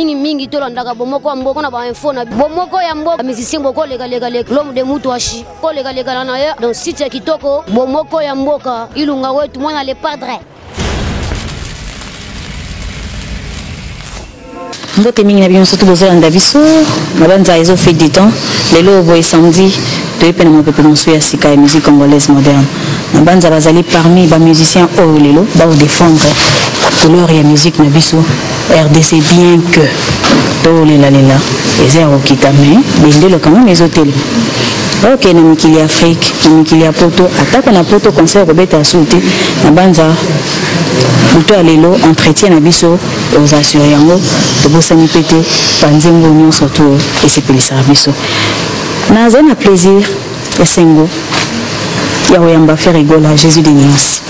mingi tolandaka bomoko ya mboka na ba info na bomoko ya mboka musicien boko lega l'homme de Mutuashi ko lega na ya donc site kitoko bomoko ya mboka ilunga wetu mwana le padre. Mbote mingi na biso surtout bozolanda biso mabanza ezo fait du temps lelo boy samedi toyepe na mopepe mosu ya sika ya musique congolaise moderne mabanza bazali parmi ba musiciens oyo lelo ba défendre couleur ya musique na biso RDC bien que to lela eza okitame bendelo quand même ezoteli ok na mikili Afrique na mikili ya poto atako na poto concert robeta souté mabanza buto ya lelo entretien na biso aux assurés yango tobosani pete panzengo nyonso to esepelisaka biso naza na plaisir esengo ya oyamba faire rigola Jésus de Nias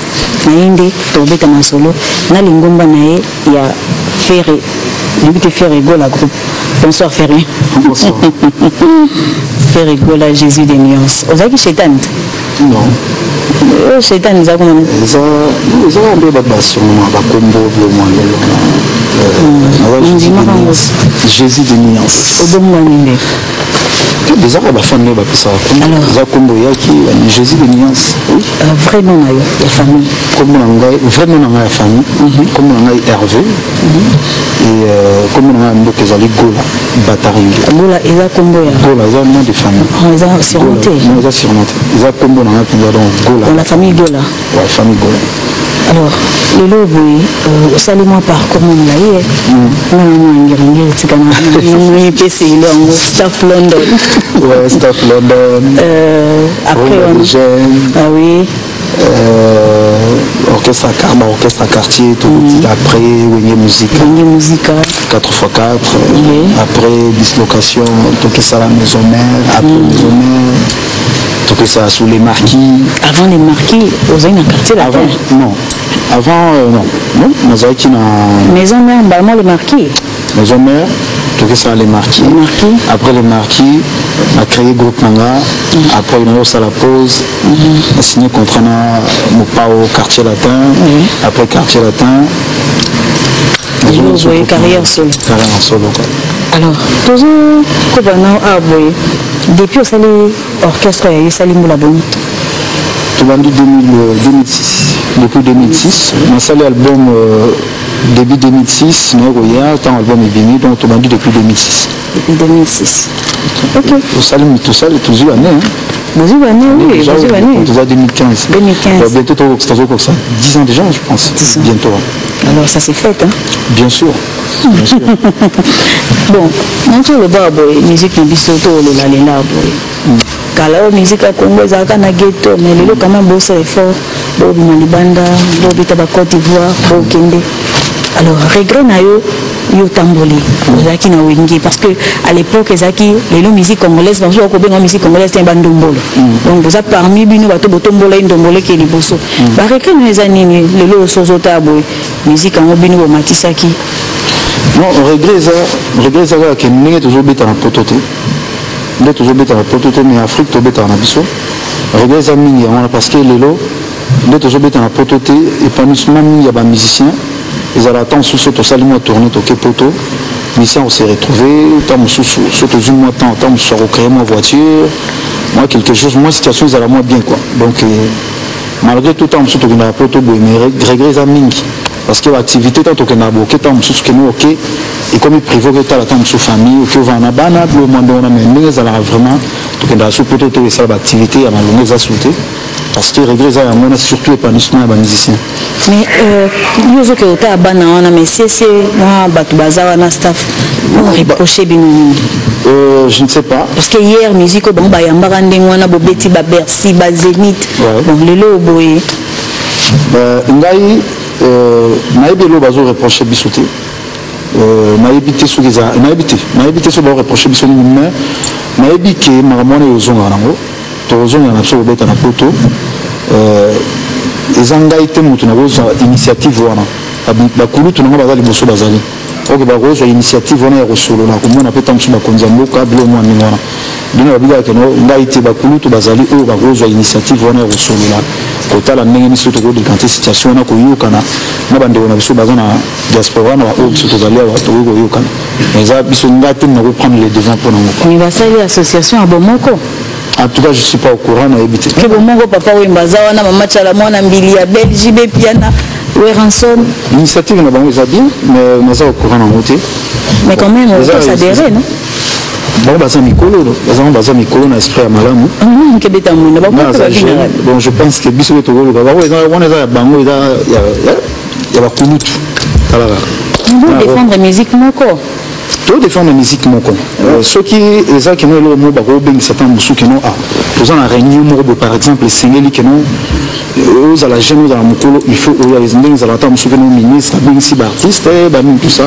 nainde tobeta na solo na lingomba na ye ya faire limite faire rigola groupe bonsoir Ferry bonsoir faire rigola Jésus de Nias ozaki chétan non chétan nous avons ils ont un peu de basson ba combo le moins Jésus de Nias odomwaninde déjà la famille va ça alors combo yaki Jésus de Nias vraiment na yo la famille comme vraiment na la famille comme na Hervé et comme na mboka zali gola bataringi gola eza combo ya gola eza nom de famille eza surmonté eza surmonté eza combo na pinga donc gola la famille gola ouais famille gola alors le lobo salement par comment on l'a eu non ngiri tikana ni pc longo staff London ouais staff London après on ah oui orchestre Karma, orchestre quartier, tout après Wenge Musica 4x4 après dislocation, tout ça la maison mère, après maison mère, tout ça sous les marquis. Avant les marquis, vous avez un quartier là-bas? Non, avant non, nous avons une maison mère, vraiment les marquis. Maison mère, tout ça les marquis. Après les marquis, on a créé groupe Manga. Après on a eu la pause, on a signé contrat au quartier latin. Après quartier latin, vous avez carrière solo. Carrière en solo. Alors, toujours depuis au orchestre, il y a Salim Boulaboni. Tout le monde 2006. Depuis 2006, on a salé l'album début 2006, il y a un album est venu, donc tout le monde depuis 2006. Depuis 2006. Ok. Tout ça, et toujours année. Bonjour année, oui, bonjour année. Déjà 2015. 2015. Bientôt, comme ça. 10 ans déjà, je pense. Bientôt. Alors ça s'est fait, hein? Bien sûr. Bien sûr. Bon, on le bas, musique de Bissoto, le Lalela, Kala musique à Congo, Zaka na ghetto, mais les quand même bossé fort, Bobi Malibanda, Bobi Taba Côte d'Ivoire, Bobi Kende. Alors, regret na yo tamboli, Zaki na wingi, parce que à l'époque Zaki, les musique congolaise, parce que la musique congolaise c'est un bandombolo. Donc vous avez parmi bino bato botombola indombolo qui est liboso. Bah regret na ezani les lo sozota boy, musique en bino matisaki. Non, regret ça que n'est toujours bête en prototype. N'est toujours bête en prototype, mais Afrique to bête en abisso. Regret ça mingi, parce que les lo n'est toujours bête en prototype, épanouissement il y a des musiciens. Ils allaient attendre sous ce salut à tourner au Kepoto. Musiciens on s'est retrouvés, tant sous une mois temps, tant sur recréer ma voiture. Moi quelque chose, moi situation ils allaient moi bien quoi. Donc malgré tout temps sous la poto, mais regret ça mingi. Parce que l'activité tant que n'a bloqué tant sous que nous ok et comme il prévoit que la temps sous famille que va na bana le monde on a mais ils allaient vraiment tout que dans sous poto tout ça l'activité à ma longue sauté. Parce que regret ça on a surtout épanouissement à musiciens. Mais nous autres que ta bana on a mais c'est moi batu bazawa na staff on reprocher binoni. Je ne sais pas. Parce que hier musique au bamba yamba ndenge wana bo beti ba Bercy ba Zénith. Bon lelo boye. Ngai naïbi lo bazo reprocher bisoté. Naïbi te sou geza naïbi te sou ba reprocher bisoni mais naïbi ke maramone ozonga nango. Tozonga na so beta na poto. Ezanga ite mutu na boza initiative wana. Bakulu tunanga bazali boso bazali. ok bakozwa initiative wana ya kosolola komona mpe ntango mosusu bakonzi ya mboka bilo mwa ndenge wana bino babikaka keno ngai te bakulutu bazali oyo bakozwa initiative wana ya kosolola kotala ndenge biso tokodekante situation wana koyokana na bandeko na biso baza na diaspora wana baoyo biso tozali awa tokoki koyokana eza biso ngai te nakoprendre les devants mpo nango mais basali association ya bomoko. En tout cas, je ne suis pas au courant. Que mon papa Wembaza, on a match à la moine en Billy, à Belgique, Piana, Weranson. L'initiative n'a pas bien, mais on est au courant en côté. Mais quand même, on peut s'adhérer, non? Bon, baza mikolo na esprit ya malamu. Bon, je pense que biso to go ba on est bango ya ba kulutu. On défendre musique moko. To défendre la musique moko. Ceux qui eza qui no lo mo ba go bengi satan musu qui no aux en réunion mo par exemple singeli qui no aux à la jeune dans la mokolo il faut aux les ndenge za la tam musu que no ministre bengi si ba artiste ba tout ça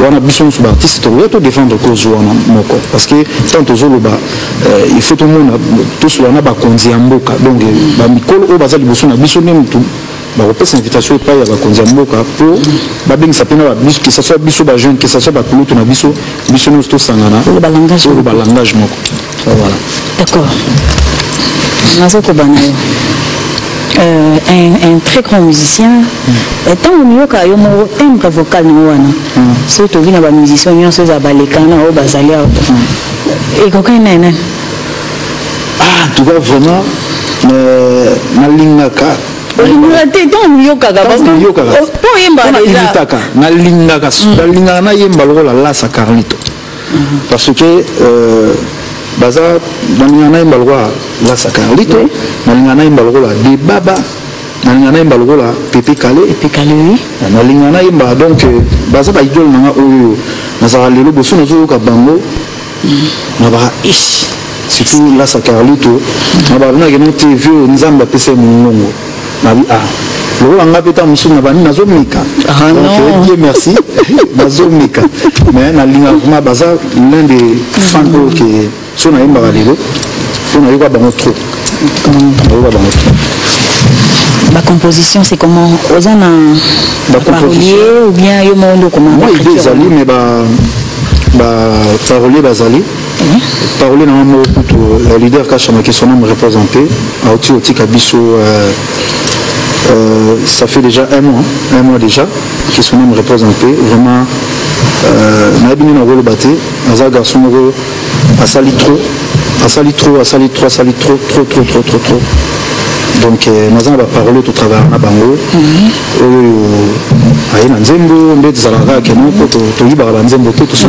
on a besoin de artiste to défendre cause wana moko parce que tant aux ba il faut tout le monde tous wana ba konzi mboka donc ba mikolo o bazali boso na biso nem tout ba repose invitation pas ya ba konzi mboka pour ba bengi sapena ba biso que ça soit biso ba jeune que ça soit ba kulutu na biso nous to sangana le balangage moko voilà d'accord nazoko banayo un très grand musicien tant au milieu ka yo mo timbre vocal no wana surtout vina ba musicien nyonso za balekana o bazali et coquin nene ah tu vois vraiment na lingaka nalingaka na yemba lokola lasa Carlito parce que baza nalingaka na yemba lokola lasa Carlito nalingaka na yemba lokola de baba nalingaka na yemba lokola Pepe Kale nalingaka na yemba donc baza ba idole nanga oyo nazala lelo boso nazoyoka bango na ba ish surtout lasa Carlito na babinaki no TV nzambe apesa mongongo nabi lokola nga peta mosusu na bani nazomika donc Dieu merci nazomika mais nalinga vraiment baza l'un des fans que so nayembaka lelo po nayoka bango trop la composition c'est comment aux en parolier ou bien yo mondo comment moi idée ezali mais parolier bazali parolier na mo le leader kachamaki son nom représenté auti otika biso ça fait déjà un mois déjà qu'ils sont même représentés vraiment Nabini na rôle batté un garçon a sali trop donc nous avons parlé tout travail na bango ayi na nzembo mbet zalaka keno to yibaka ba nzembo tout ça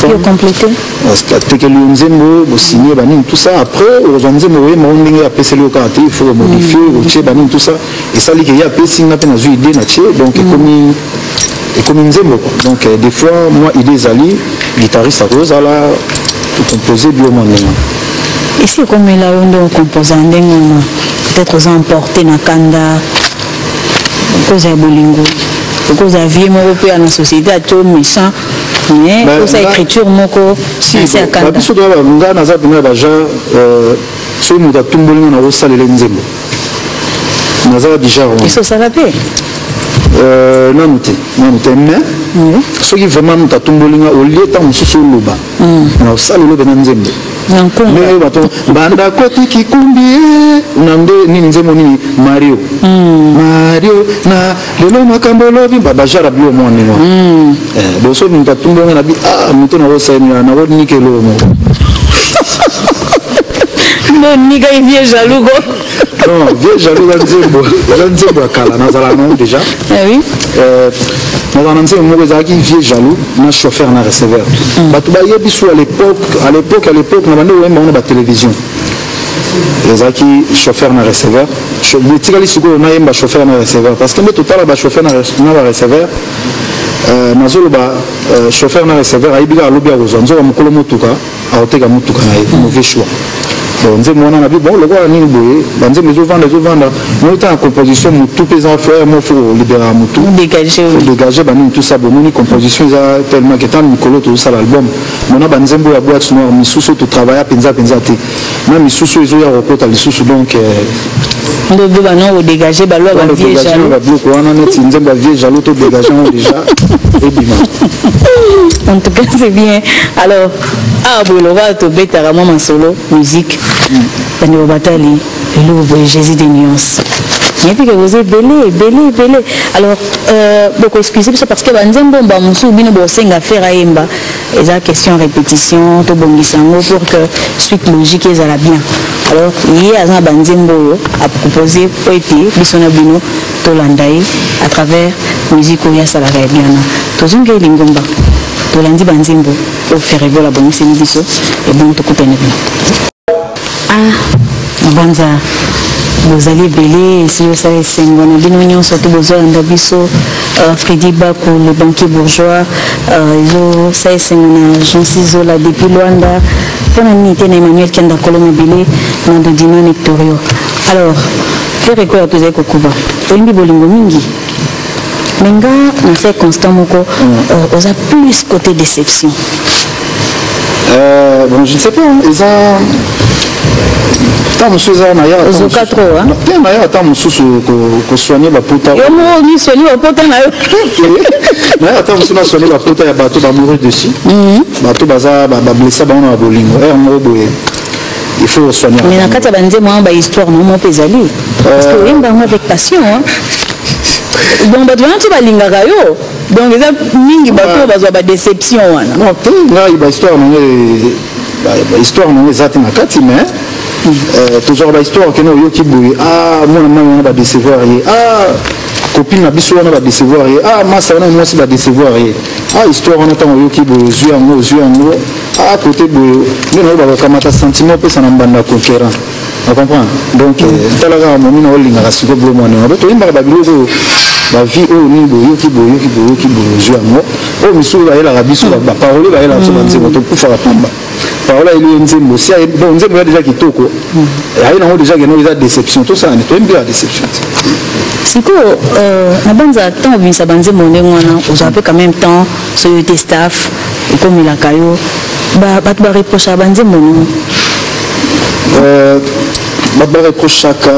pour compléter parce que tekeli nzembo bo signer bani tout ça après aux nzembo we mo ndenge ya peseli au quartier il faut modifier ou che bani tout ça et ça li que ya pesi na pe na zu idée na che donc comme nzembo donc des fois moi idée zali guitariste à rose ala composer bien moi et c'est comme là on compose en ndenge peut-être aux emporter na kanda cause ya bolingo cause ya vie moko pe na société a tout méchant mais cause ya écriture moko c'est à kanda biso doit nga na za bina ba ja so muta tumbolinga na rosalela nzembo na za déjà et ça va paix non mais soki vraiment muta tumbolinga au lieu tant mususu loba na rosalela bena nzembo mais bato banda koti kikumbi unamde nini nzemo nini Mario na lelo makambo lobi babajara bio mwana boso mtatumbo na bi mito na rosa na rod nikelo mo non nika vieux jaloux non vieux jaloux nzembo akala nazala non déjà oui dans un ancien mot qui vieux jaloux na chauffeur na receveur bato ba yebi sur à l'époque na bande on a télévision ezaki chauffeur na receveur bitikali siko na yemba chauffeur na receveur parce que total ba chauffeur na receveur nazolo ba chauffeur na receveur aibika lobi a rozanzo mukolo motuka aoteka motuka na mauvais choix bon nzembo wana na bi bon lokola nini boye banzembo ezovanda moi ota na composition mutu mpe eza frère mo faut libérer mutu dégager banini tout ça bomoni composition eza tellement que tant mikolo tozosala album mona banzembo ya boîte noire misusu totravailla mpenza te na misusu ezoya kokota lisusu donc ndobe bano odégager balwa bavieux jalo babiloko wana neti nzembo ya vieux jalo todégager yango déjà ebima en tout cas c'est bien alors boloba tobetaka mwa masolo musique bani bobatali eloko boye Jésus des nuances et puis que vous êtes belé alors beaucoup excusez ça parce que banzembo ba musu bino bosenga faire ayemba eza question répétition to bongisango pour que suite logique ezala bien alors hier azana banzembo a proposé poété bisona bino to landai à travers musique ya salaka bien tozunga lingomba to landi banzembo au faire la bonne c'est biso et bon to couper na banza vous allez belé si vous savez c'est une bino surtout besoin d'abisso Freddy Bako le banquier bourgeois yo ça c'est une agence isola depuis Luanda pour unité Emmanuel Kenda Koloma belé dans de dino Nectorio alors faire quoi tous eko kuba oyimbi bolingo mingi menga na c'est constant moko oza plus côté déception bon je ne sais pas ils ont tant monsieur ça na ya ozoka trop hein plein na ya tant monsieur ko soigner ba pota yo mo ni soigner ba pota na yo na ya tant monsieur na soigner ba pota ya bato ba mourir dessus bato baza ba blessé ba na bolingo mo boye il faut soigner mais na kata banze moi ba histoire non mo pezali parce que yemba avec passion hein donc bato wana tu balingaka yo donc eza mingi bato bazwa ba déception wana non te na ba histoire non ba histoire non ezati na kati mais toujours la histoire que nous yoki boy moi on va décevoir copine na biso on va décevoir massa on moi aussi va décevoir histoire on attend yoki boy zuango côté boy nous on va kamata sentiment pe ça na banda conférence on comprend donc talaga mo mina olinga rasiko blo mo na to imba ba bilo ba vie o ni boy yoki boy zuango miso ba ela biso ba parole ba ela so banzemo to kufa ka pamba parola il nzembo si bon nzembo déjà kitoko et na déjà que nous il a déception tout ça on aime bien la déception siko na banza tant bien ça banzembo ngwana ozape quand même temps so yo staff et comme il a kayo ba reproche à banzembo ba reproche chaka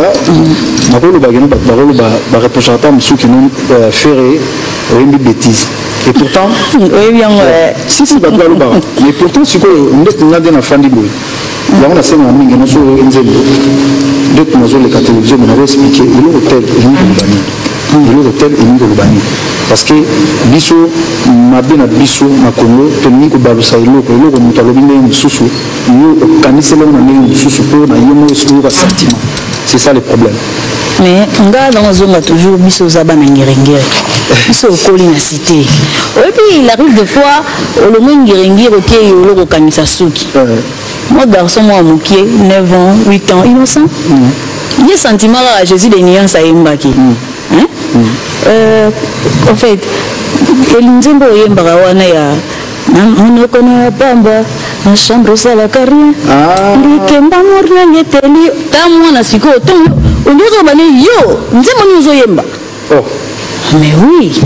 na ko lo ba geno ba reproche à temps ceux qui nous ferré une bêtise. Et pourtant, oui, bien, si mais pourtant, si on a des enfants, on a cinq amis qui nous ont enseigné. Dès que nous avons les télévisions, on a expliqué l'hôtel et l'Ubani. Parce que biso ma bien biso na Congo toni ko balusa iloko mutalobi ne mususu yo kanisela na ne mususu po na yomo sur le sentiment. C'est ça le problème. Mais on garde dans zone toujours biso zaba na ngirengere. Biso okoli na cité. Et puis il arrive des fois le monde ngirengere OK yo kanisa suki. Moi garçon moi mukie 9 ans, 8 ans innocent. Il y a sentiment là Jésus des nuances à Mbaki. Hein? En fait, elinzembo yembaka wana ya monokona pamba na chambre sala carrière likemba morna nyeteli tamwana siko to onyozo bane yo nzembo nyozo yemba mais oui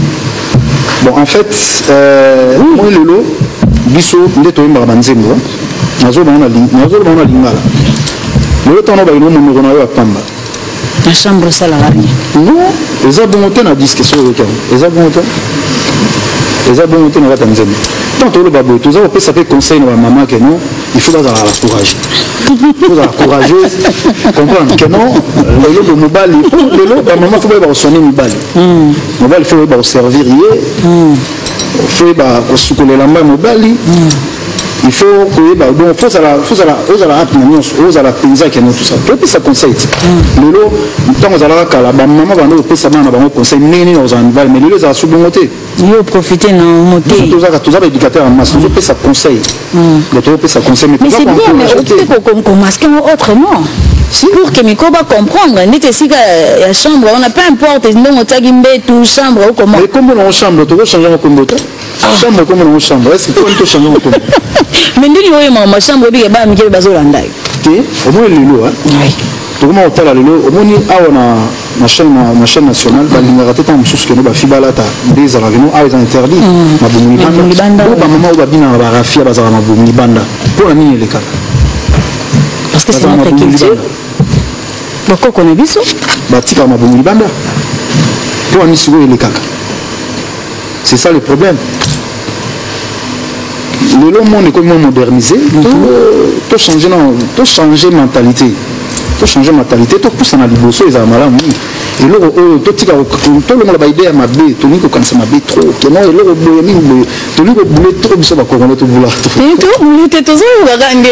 bon en fait moi lelo biso ndeto yemba banzembo nazo bana lingala lelo tono ba ino monokona yo pamba la chambre sala carrière non les abontés na disque sur le cas les abontés na Tanzanie tant le babo tous ça peut ça fait conseil à maman que non il faut avoir la courage il faut avoir courageuse comprendre que non le mobile le maman faut pas sonner mobile mobile faut pas servir faut pas soucoler la main mobile il faut que bon faut ça la aux à la penza que nous tout ça puis ça conseille lelo tant aux ala kala ba maman ba no pesa bana ba conseil nini aux animal mais lelo za subongoté yo profiter na moté tous ça éducateur en masse nous pesa conseil le tout pesa conseil mais c'est bien mais on peut masquer autrement si pour que mes coba comprendre n'était si la chambre on a peu importe non on tagi tout chambre ou comment mais comme on chambre tu veux changer en combote chambre comme on chambre est-ce que tu changer en combote mais ndini oyo ma chambre bi ba mi ke bazolanda que au moins lelo tokoma otala lelo omoni awa na chaîne nationale balingaka te ntango mosusu keno bafibalata nde ezalaka keno awa eza interdit mabomu libanda oyo bamama oyo babinaka barafia bazalaka mabomu libanda mpo na nini elekaka parce que c'est notre culture bakoko na biso batikaka mabomu libanda mpo na nini sikoyo elekaka c'est ça le problème lelo monde ekomi modernisé to changer mentalité topusa na liboso ezala malamu eloko oyo totika tolongola baide ya mabe tolingi kokanisa mabe trop keno eloko boye mingi boye tolingi kobule trop biso bakongole tobula tobule te tozoyokaka nde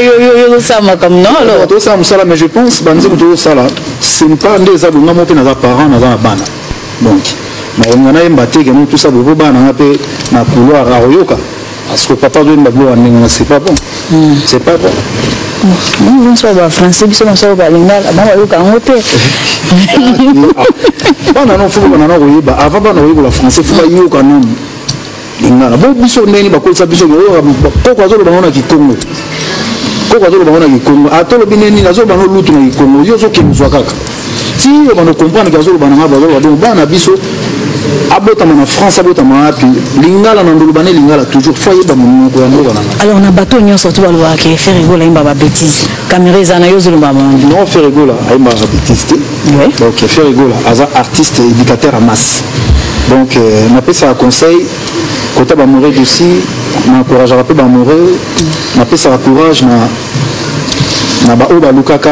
yosala makambo no tosala mosala mais je pense banzembo tozosala ce n'est pas nde eza bonga mo mpe naza parent naza na bana donc nayenga nayemba te keno tosa bopo bana nanga mpe na couloir akoyoka parce que papa doyemba bilo wandenga c'est pas bon c'est pas bon biso bafrançais biso moso balingala bango bayoka yango te bana no fo bana no koyeba avant bana koyekola français fo bayoka nanu lingala bo biso ndeni bakolisa biso koko azoloba ngo na kikongo atolobi neni azoloba no lutu na kikongo yo ozokemizwa kaka ti yo bana comprendre ke azoloba nanga bazoloba donc bana biso abotama na France abotama api lingala na ndolo bane lingala toujours fois yeba monoko ya ndoko na alors na bateau nyonso to balobaka ke Ferregola imba ba bêtise caméra ezana yo zoloba mondi non Ferregola imba ba bêtise donc Ferregola aza artiste éducateur à masse donc na pesa conseil côté ba mourir aussi na encourage rapper ba mourir na pesa courage na ba oba lukaka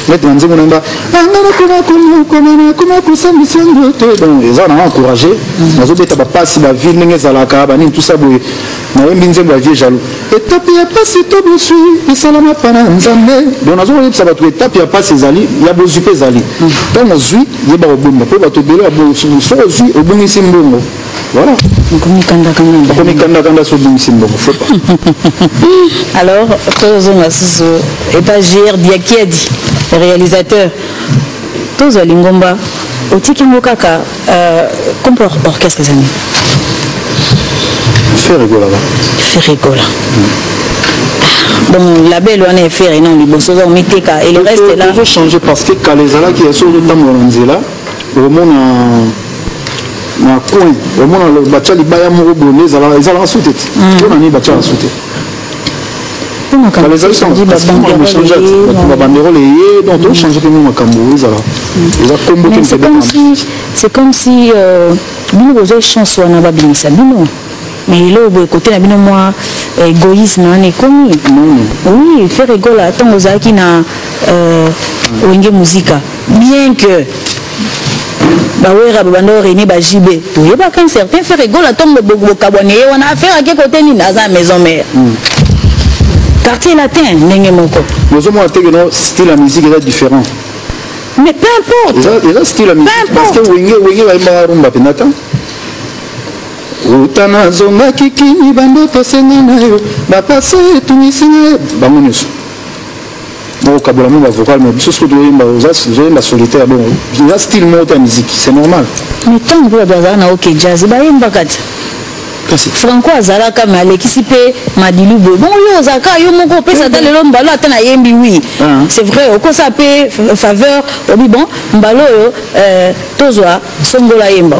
mettre dans un monde comment kusambisa ndoto donc ils ont encouragé nazo beta ba passe ba ville ndenge zalaka ba nini tout ça boye na yembi nzembo ya vie jaloux étape ya passe to bosu esalama pana nzambe donc nazo beta ba to étape ya passe ezali ya bozu pe ezali donc ozui yeba obomba po ba to belo bozu so ozui obongisi mbongo voilà kanda so bongisi mbongo faut pas alors tozonga susu étagère diakiadi réalisateur tous lingomba otikingo kaka comme orchestre zani Ferregola bon la belle on est faire non liboso on miteka et le reste là faut changer parce que kalezala qui est sur le temps monzela au monde na coin au monde le bacha libaya moko bonne ezala en soute on a ni bacha en soute les alliés c'est comme si bino bozo chance wana babimisa bino mais là au côté na bino moi égoïsme na komi oui Ferregola tango zaki na wenge musica bien que bawera babando reni bajibe toyeba qu'un certain Ferregola tombe bokabwane wana affaire ke côté ni na za maison mère quartier latin ndenge moko nous avons que no style la musique est différent mais peu importe il a style la musique parce que wenge va rumba penata utana zonga kikini bando tosenga nayo ba passé tunisina bamoneso bon kabola mo vocal mais biso so doyemba zoyemba solitaire bon il a style mo ta musique c'est normal mais tant que bazana na OK jazz ba yemba kati Franco azalaka mais alekisi pe madilu bo bon yo zaka yo moko pesa ta lelo mbalo atana yembi oui c'est vrai okosa pe faveur obi bon mbalo yo tozwa songola yemba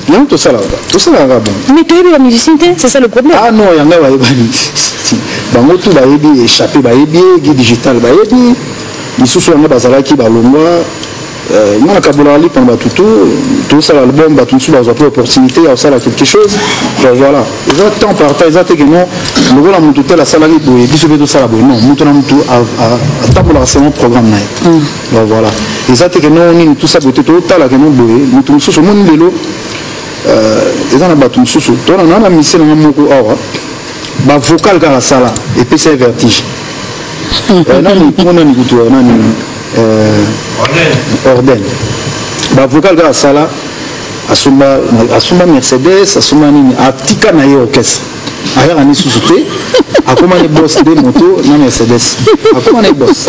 non tout ça là bon mais tu es musicien c'est ça le problème ah non yanga ba yebani bango tout ba yebi échappé ba yebi digital ba yebi lisusu yanga bazalaki balongwa moi kabola li pendant tout ça l'album ba tout ça pour opportunité à ça quelque chose voilà ils ont temps par temps ils ont que non le voilà mon tout la salle li boye biso be tout ça la boye non muto na muto à tabola c'est mon programme na voilà ils ont que non ni tout ça beauté tout la que non boye muto so mon lelo ils ont ba tout so to na mission na moko awa ba vocal ka la sala et puis c'est vertige nani kona ni kutu nani Orden ba vocal ga sala asumba Mercedes asumba nini atika na ye orchestre aya ani susute Comment les boss des motos, non Mercedes. Comment les boss.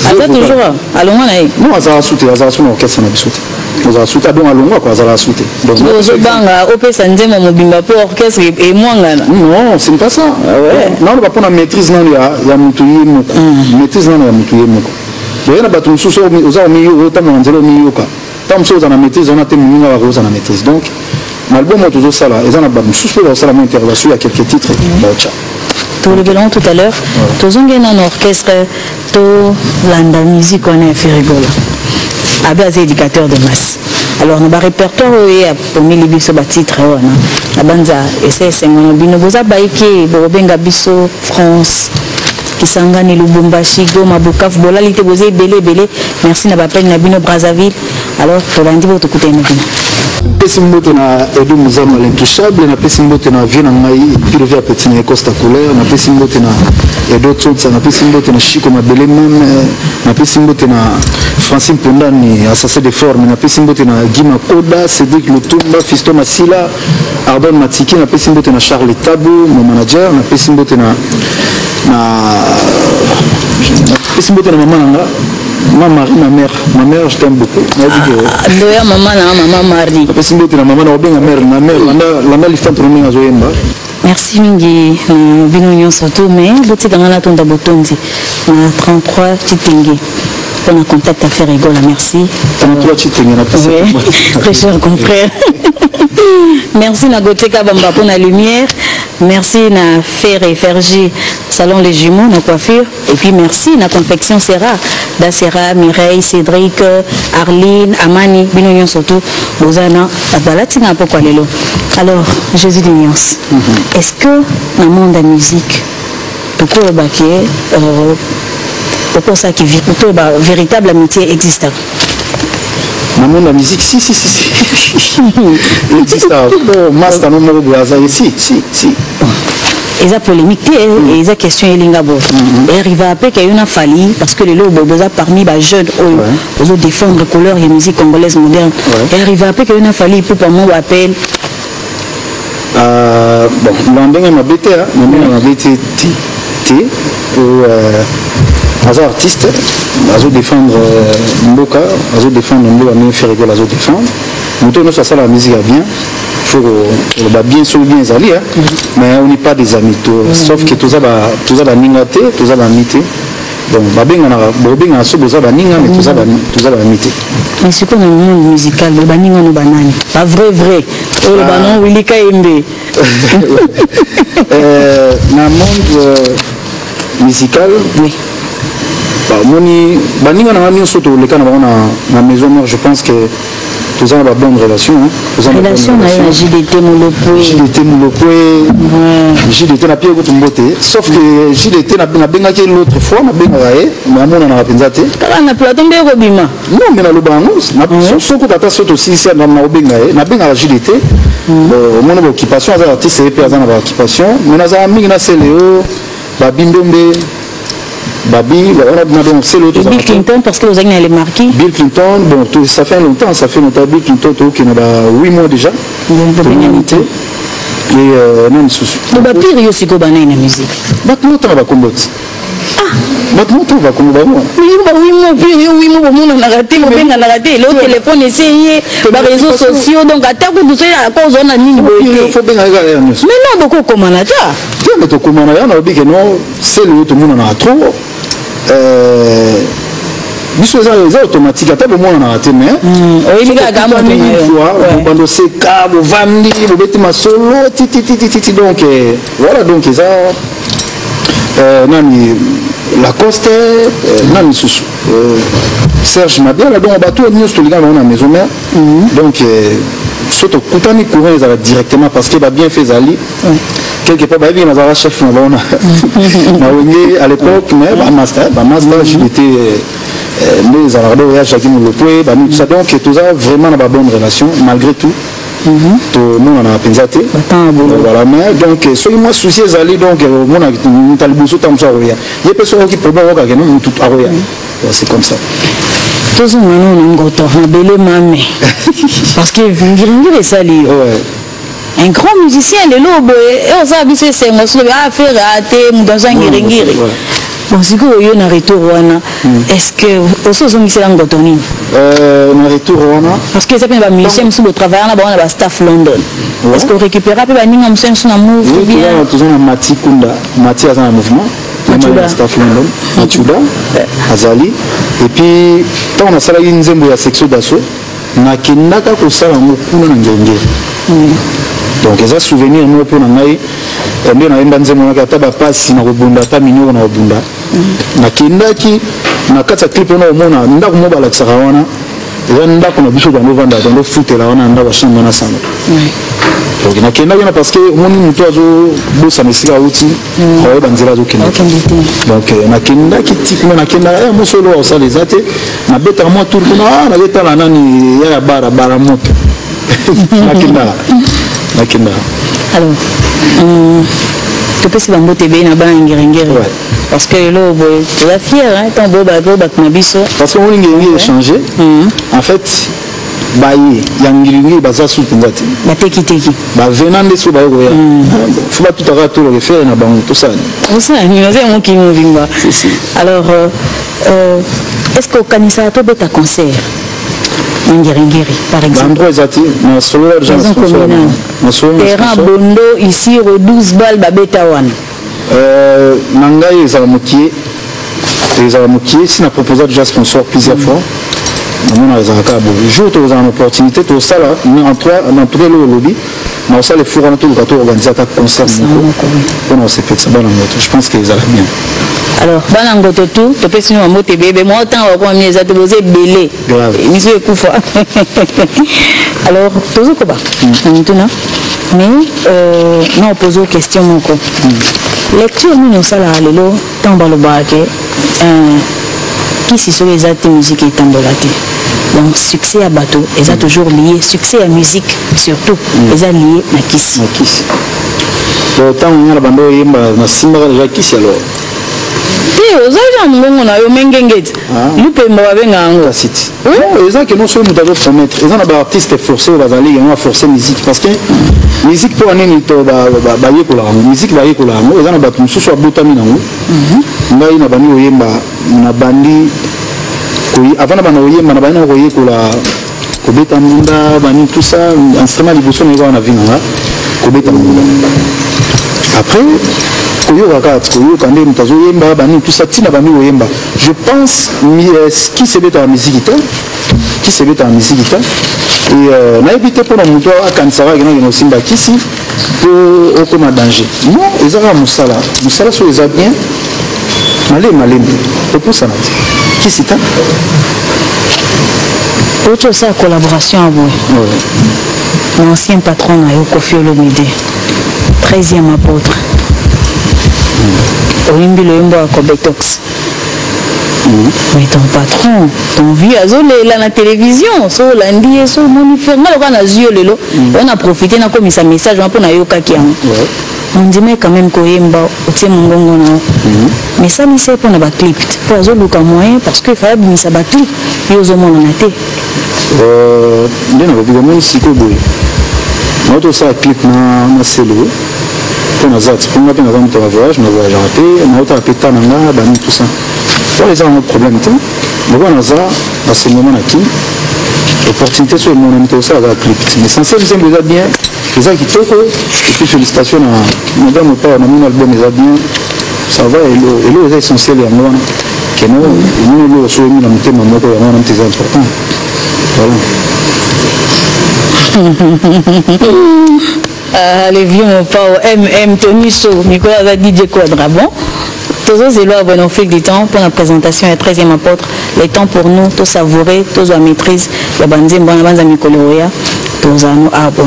Ça toujours à Longa naï. Non, ça a sauté, orchestre na bisouté. On a sauté donc à Longa quoi, ça a sauté. Donc je banga OP Sanze mon bimba pour orchestre et moi ngana. Non, c'est pas ça. Non, on va prendre la maîtrise non ya mutuye moko. Maîtrise non ya mutuye moko. Il y a batu mususu oza milieu otama nzelo milieu ka. Tam so za na maîtrise on a terminé la rose na maîtrise. Donc l'album toujours ça là, ils en a pas mususu pour ça la intervention il y a quelques titres. Tout le bilan tout à l'heure, tous on gagne un orchestre, tout la musique on est fait rigoler. Avec des éducateurs de masse. Alors nous avons répertoire pour les biso titre la banza SS on bino boza baike bobenga biso France Kisangani Lubumbashi Goma Bukavu Bolalite boze belé merci na bapel na bino Brazzaville alors tolandi boto kutena bino Pesimbote na Edu Muzama l'intouchable na pesimbote na Viena ngai privé à petit na Costa Couleur na pesimbote na Edo Tsotsa na pesimbote na Chico Mabele même na pesimbote na Francine Pondani assassin de forme na pesimbote na Guima Koda Cédric Lutumba Fiston Masila Ardon Matiki na pesimbote na Charles Tabou mon manager na pesimbote na pesimbote na maman ma mère je t'aime beaucoup ndoya maman Marie pesimbote na maman na obenga mère landa lifante nomenga zoyemba. Merci mingi bino nyonso to mais botika ngana tonda botondi na 33 Chitenge on a contact à faire rigole merci 33 Chitenge na pesa très cher confrère. Merci na Goteka Bamba pour la lumière, merci na Fer et Fergie salon les jumeaux na coiffure et puis merci na confection Serra Dasera Mireille Cédric Arline Amani Binonion surtout Bozana Abalati na poko lelo. Alors Jésus de nuance. Est-ce que dans le monde de la musique pourquoi baké pourquoi ça qui vit pourquoi véritable amitié existe? Dans le monde de la musique, si. Il existe master non si. Et ça polémique et ça question Elingabo. Et arrive à qu'il y a une fallu parce que les lots parmi les jeunes aux défendre la couleur et la musique congolaise moderne. Et arrive à qu'il y a une fallu pour moi appel. Bon, l'ambien m'a bêté, aux artistes, à défendre Mboka, à défendre Mboka, à faire rigoler, à défendre. Nous nous ça la musique bien. Il faut bien sûr bien aller, mais on n'est pas des amis. Sauf que tout ça va ningaté, tout ça va mité. Donc, on a souvent ça ninga, mais tout ça va mité. Mais c'est comme un monde musical, le baninga no banani. Pas vrai. Le banon Willy Kaembe. Dans le monde musical, oui. Baninga na mimi surtout les cas na maison mère, je pense que tous ont la bonne relation. Relation na JDT Mulopwe. JDT na pied ko mbote. Sauf que JDT na benga ke l'autre fois na benga mais amona na rapenzate. Kala na plateau mbe ko bima. Non mais na lubango na soko tata soto sisi na benga JDT. Mon occupation avec artiste et puis dans la occupation. Mais na za mingi na Seleo, Babindombe Babi, c'est l'autre. Bill Clinton, parce que vous avez les marquis. Bill Clinton, bon, ça fait longtemps, Bill Clinton, qui a 8 mois déjà. Et non, souci. Le Babi, il y a aussi la musique. Maintenant, on va combattre. Maintenant, on va combattre. Oui, on a raté, le téléphone essayé, les réseaux sociaux, donc à terre, vous savez, à cause on a mis il faut bien regarder. Mais non, donc comment on a ça? Mais comment on a dit que non, c'est le tout le monde en a trop. Biso za automatique ata bomona na raté mais il a gamma une fois bando seka bo vandi bo beti masolo titi donc voilà donc ça nani Lacoste nani susu Serge Mabia là donc bateau ni στο liga na maison mère donc surtout kutani courant ça directement parce que va bien fait Zali quelque part bah bien na chef na bona na à l'époque mais master j'étais les Arabes et chacun le pouvait ça donc tout ça vraiment na bonne relation malgré tout tout le monde en a pensé voilà mais donc soyez moi soucié Zali donc mon a talbuso tam ça rien il y a personne qui peut pas voir que nous tout aroya c'est comme ça tous on a ngoto na belé mamé parce que vingiri sali un grand musicien, les lobes, et on s'est habitué, c'est un faire rater, dans un guéringiri. Bon, si vous avez un retour, est-ce que vous avez un retour? Un retour, parce que ça fait un musicien qui travaille dans le staff London. Est-ce que vous récupérez un peu de musicien qui mouvement? Oui, toujours un Mati Kunda, Mati a un mouvement. Staff London, Machuda, Azali. Et puis, quand on a salarié une zone de la section d'assaut, on a qu'un kosala mokuna na ngenge. Donc les souvenirs nous pour ngai ndio naenda nzemo na kata ba pasi na kubunda ta minyo na kubunda. Na kindaki na kata clip na omona ndako mo balakisaka wana. Eza ndako na biso bango vanda dans futela wana ndako shanga na sana. Donc na kindaki parce que moni muto azo bosa mesika uti kwa banzela zo kinda. Donc na kindaki tikuma na kinda ya musolo au sale zate na beta mo tour kuna na beta la nani ya bara moto. Alors, tu peux se bamboter bien à Bangiringiri. Parce que là, tu es fier, hein, ton beau bateau, Bakmabiso. Parce qu'on a changé. En fait, Yangiringi, Baza Soutindati. Teki. Venant de Soubaï, il faut pas tout arrêter tout le faire dans tout ça. Ça, nous avons qui nous vient. Alors, est-ce qu'au Kanisa, tu as un concert? Ngiri, par exemple. Terrain Bondo, ici, au 12 balles, Babetawan. Nangaï, les Alamoutiers, si on a proposé déjà sponsor plusieurs fois, on a les jour où tu as une opportunité, tu as ça là, dans tous les lobbies, mais on a les fours en tout le organiser un concert. On a fait ça, je pense qu'ils allaient bien. Alors, Banangoto tout, tu peux signer un mot bébé, moi autant on va mieux te poser belé. Monsieur Koufa. Alors, toujours quoi maintenant. Mais non, pose aux questions mon co. Lecture nous ça là lelo tamba le baké qui si sur les actes musique et tambolate. Donc succès à bateau, ils ont toujours lié succès à musique surtout, ils ont lié à Kiss. Tant on a la bande yemba na simba déjà Kiss alors. Ozaja mungu na yo mengengeti lupe mbabe ngango kasiti eza que non seulement nous devons promettre eza na ba artiste forcé bazali on a forcer musique parce que musique pour nini to ba yekola musique ba yekola eza na ba mususu abotami nango ngai na bani oyemba na bandi avant na bana oyemba na bani oyekola kobeta munda bani tout ça instrument liboso na eza na vinga kobeta munda après je pense qui se met en musique et n'a évité pour nous quand ça va gagner aussi ici pour aucun danger non ils ont musala sur les bien malé pour ça qui c'est ça autre ça collaboration à vous l'ancien patron à Kofi Olomide 13e apôtre Olimbi le Yombo à Kobetox. Mais ton patron, ton vieux azolé là la télévision, sur lundi et sur monifère, on a yeux le lot, on a profité, on a commis sa message, on a pris un yoka qui a. On dit mais quand même Koyemba, c'est mon gongo. Mais ça n'y c'est pour ne pas clip. Pour azol le moyen parce que fallait bien ça battre. Et aux hommes on a été. Bien on va dire moi ici Koboy. Moi tout ça clip na cellule. On a ça, pour moi, on a un voyage, on a voyagé raté, on a un pétard, on a tout ça. Voilà, les gens ont un problème. Mais on a ça, à ce moment-là, l'opportunité sur le moment où ça va clip. Mais censé vous aimer bien, les gens qui toquent, et puis félicitations à madame ou pas, on a mis un album, les bien, ça va, et l'eau est essentiel, et moi, que nous, sur le milieu, on a mis un petit important. Voilà. Les vieux mon pas Tony So, Nicolas va DJ Quadrabon. Tous c'est là, on fait du temps pour la présentation du 13e apôtre. Les temps pour nous, tout savourer, tous la maîtrise. La bandine, bonne bande à Nicoloya, tous à nous à bon.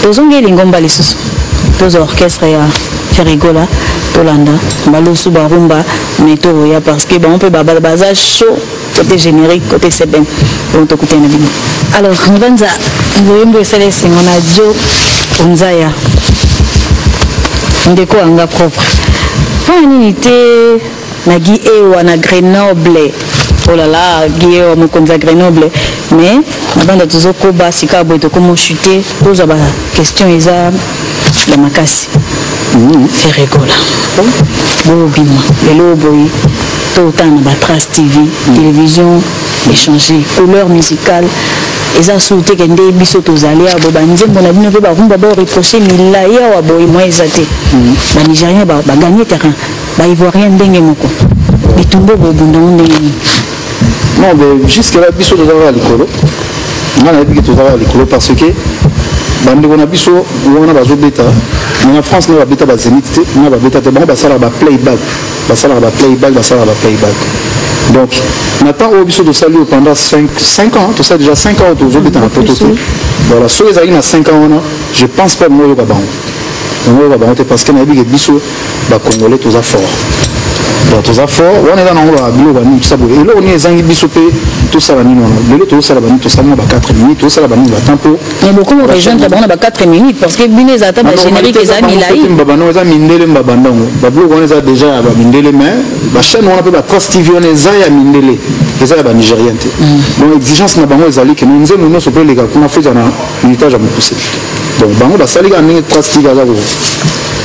Tous on gagne l'ingomba les sous. Tous orchestre à Ferrigola, Tolanda, Malo Subarumba, Netoroya parce que on peut babar bazar chaud côté générique, côté CBN. On te coûte un avis. Alors, on va dire, on va essayer on a Joe. Onzaya ndeko anga propre pas une unité na Guy Ewa na Grenoble oh là là Guy Ewa mokonza Grenoble mais na banda tozoko ba sika boy to comment chuter pose ba question eza la makasi faire rigola bon bima lelo boy tout temps na ba Trace TV télévision échanger couleur musicale eza souté que ndé biso tozali abo ba nzembo na bino pe ba kumba ba reprocher milai ya boy moi ezate ba Nigérien ba gagner terrain ba ivoirien ndenge moko bitumbo bobunda ndenge. Non, mais jusqu'à là, biso tozala likolo. On a dit que tozala likolo parce que bande on a biso on a bazo beta. En France on a beta ba Zénith, on a beta de bon ba sala ba playback. Ba sala ba playback, ba sala ba playback. Donc, maintenant au biso de salut pendant 5 ans, tout ça déjà 5 ans toujours beta en prototype. Voilà, sur les années 5 ans je pense pas moi ba ban. On va ba parce que na bi que biso ba congolais tous fort. Donc tout ça fort, on est dans un bureau à nous ça et là on est zangi bisopé tout ça va nous le tout ça va nous tout ça va 4 minutes tout ça va nous tempo. Mais beaucoup de rejoindre d'abord ba 4 minutes parce que bine za taba générique les amis là. Baba no za mindele mbabanda ngo. Ba bureau on est déjà ba mindele mais ba chaîne on a pas Trace TV on est za ya mindele. Les ba nigérien. Donc exigence na bango ezali que nous nous so les gars qu'on a fait dans l'unitage à me pousser. Donc bango ba sali ga ni Trace TV za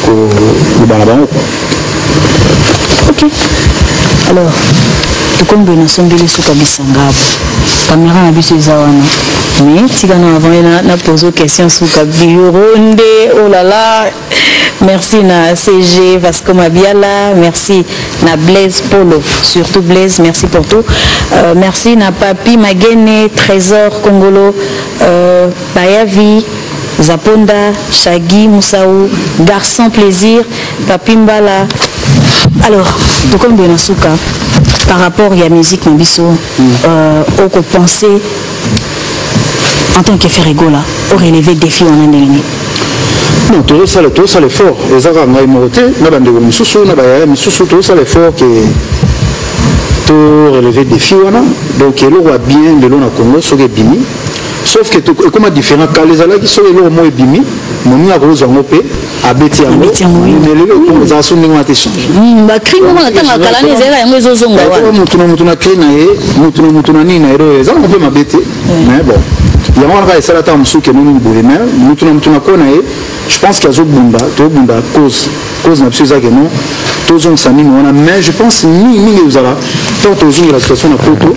ko ba bango. Ok. Alors, tout comme bien ensemble sous kabisangabo. Caméra na biso zawana. Mais si quand avant na poser question sous kabironde. Oh là là. Merci na CG Vasco Mabiala, merci na Blaise Polo, surtout Blaise, merci pour tout. Merci na Papi Magene, Trésor Congolo, Bayavi, Zaponda, Shaggy Moussaou, Garçon Plaisir, Papi Mbala. Alors, donc comme bien souka, par rapport à la musique Nabiso, on penser en tant que Ferrigola, au relever défi en un dernier. Non, tout ça l'effort. Les Arabes n'ont pas été, n'a pas de misusu, n'a pas de misusu, tout ça l'effort qui tout relever défi donc l'eau va bien de l'eau na Congo, sur les bimi. Sauf que comme différent quand les Arabes qui sont les lois moins bimi, mon mien a gros en opé. Abeti yango mais lelo za so ndinga t'échange ba crime mo na tanga kala ne zera yango ezozonga wa mutu na crime na ye mutu na nini na ero za ko pe mabete mais bon il y a un ça la tam sou que nous boule mais mutu na ko na ye je pense qu'il y a bunda cause na psuza que non tous on s'anime on a mais je pense ni vous ala tant toujours la situation na poto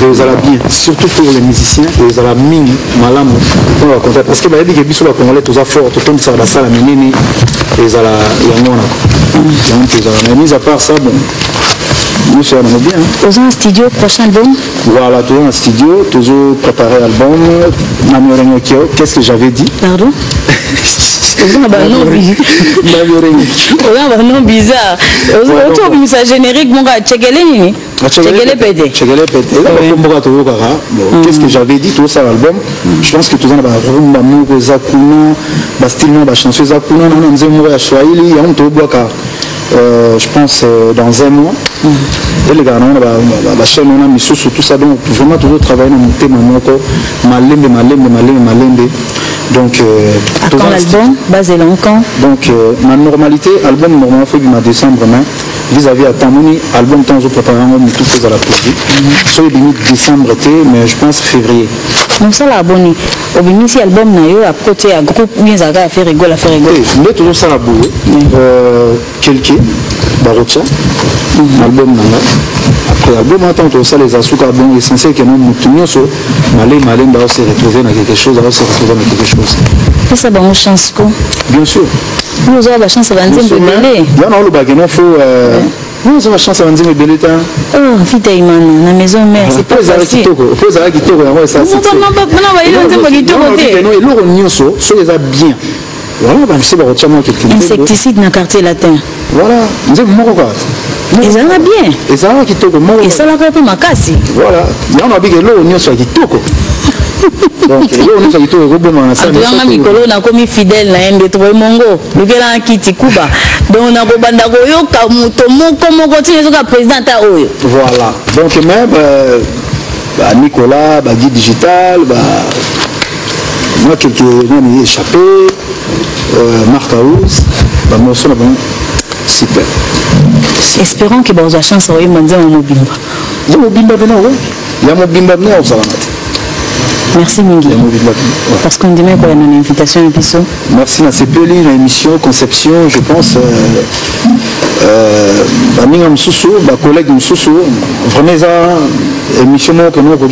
vous allez bien surtout pour les musiciens vous allez mini malamu on va compter parce que ba dit que biso ba congolais tous fort tout ça la salle menini et allez yango na donc ils ont mis à part ça bon nous sommes bien aux un studio prochain album voilà toujours un studio toujours préparé album Namiorengo Kyo qu'est-ce que j'avais dit pardon on a un nom bizarre autour de ça générique mon gars Tchegele nini Tchegele pété qu'est-ce que j'avais dit tout ça l'album je pense que tout ça va rumba moko zakuna ba style ba chanson zakuna na nzemo ya Swahili ya mto boka je pense dans un mois et les gars la chaîne on a mis sur tout ça donc vraiment toujours travailler dans mon thème moko malembe donc quand l'album basé longtemps donc ma normalité album normalement fait du mois décembre mais vis-à-vis à Tamoni album temps je prépare tout chose à la produit sur les limites décembre été mais je pense février donc ça la bonne au bimi si album na yo à côté à groupe bien ça va faire rigolo mais toujours ça la boue quelqu'un Barocha album nanga après album attend tout ça les asuka bon essentiel que nous mutunyo so malé va se retrouver dans quelque chose et ça bon chance quoi bien sûr nous avons la chance à vendre belé là on le bagage faut nous avons la chance à vendre belé ta oh fita imana na maison mère c'est pas facile faut ça qui toko yango ça c'est non bien voilà bah c'est Barocha moi quelque insecticide dans quartier latin voilà nous avons quoi et ça va bien et ça va qui toko et ça la pas makasi voilà il y en a bien que l'eau n'y soit qui toko donc l'eau n'y soit qui toko bon na ça donc mikolo na komi fidèle na ende to mongo lukela kiti kuba donc na ko banda ko yoka muto moko continue so ka président ta oyo voilà donc même Nicolas Guy Digital moi quelques noms échappé Marc House morceau là bon super espérons que vous avez chance de vous demander un mobimba il y a mobimba non il y a mobimba non ça va Merci Mingi. Parce qu'on dit quoi une invitation épisode. Merci à CPLI, une émission conception, je pense. Aminga Moussou, ma collègue Moussou, vraiment ça émission que nous avons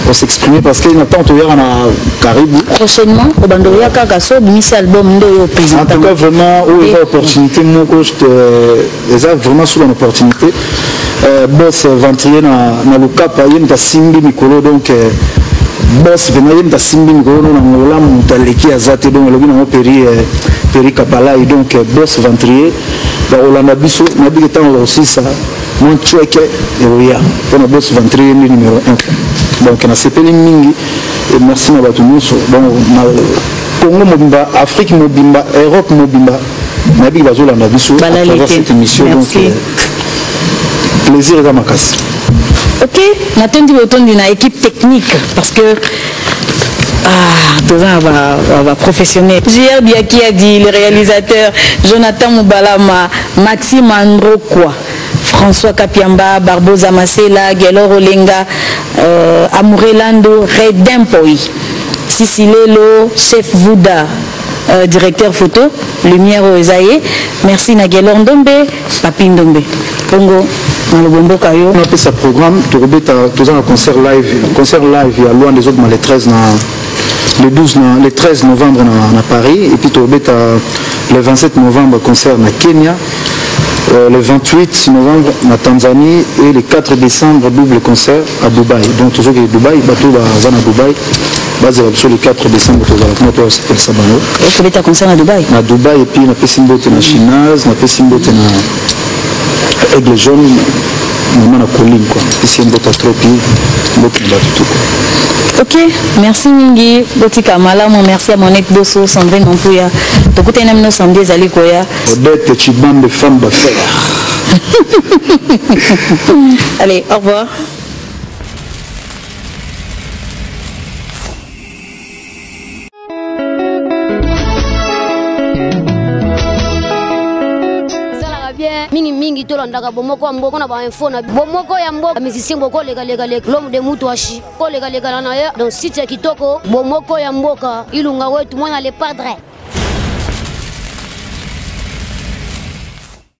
pour s'exprimer parce qu'il y a tant de temps à Caribou. Prochainement, au Bandoria Kagaso, Miss album de président. En tout cas, vraiment, où il y a opportunité, moi, je vraiment sous l'opportunité. Boss ventrier na le cap, il y a Simbi Mikolo, donc boss venait de Simbi Mikolo, on a monté à Zate, donc le bin Peri Kapala, et donc boss ventrier, on a biso, on a dit que aussi ça, mon check et rien, on a boss ventrier numéro 1. Donc on a CPLI Mingi, et merci à Batumousso. Donc Congo Mobimba, Afrique Mobimba, Europe Mobimba, Nabi Bazola Nabiso, à travers cette émission. Merci. Donc, plaisir à ma casse. Ok, maintenant on dit une équipe technique parce que tout ça va professionnel. J.R. Biaki a dit, le réalisateur Jonathan Moubalama, Maxime Androkwa, François Kapiamba, Barbosa Masela, Gelor Olenga, Amourelando, Redempoi, Sicilelo, Chef Vouda, directeur photo, Lumière Ozaye, merci Nagelor Ndombe, Papi Ndombe. Pongo, dans le Bombo Kayo. On appelle ça programme, tu as un concert live, il y a loin des autres, mais le 13 novembre à Paris, et puis tu as le 27 novembre concert à Kenya, le 28 novembre à Tanzanie et le 4 décembre double concert à Dubaï. Donc toujours que Dubaï, bateau va à Dubaï, basé sur le 4 décembre tu vas ça. Tu as un concert à Dubaï. À Dubaï et puis on a fait Simbote na Chinoise, on a fait Simbote na Aigle jaune, on a colline quoi. Et Simbote à Tropi, Simbote na tout quoi. Ok, merci Mingi, Botika Malamo, merci à Monique Dosso, Sandrine Nampouya. Tu as un ami samedi Zali Koya. Odette Chibam de femme d'affaires. Allez, au revoir. Mingi tolanda bomoko mboko na ba info na bomoko ya mboka musicien boko lega l'homme de mutu ashi ko lega na ya donc site kitoko bomoko ya mboka ilunga wetu mwana le padre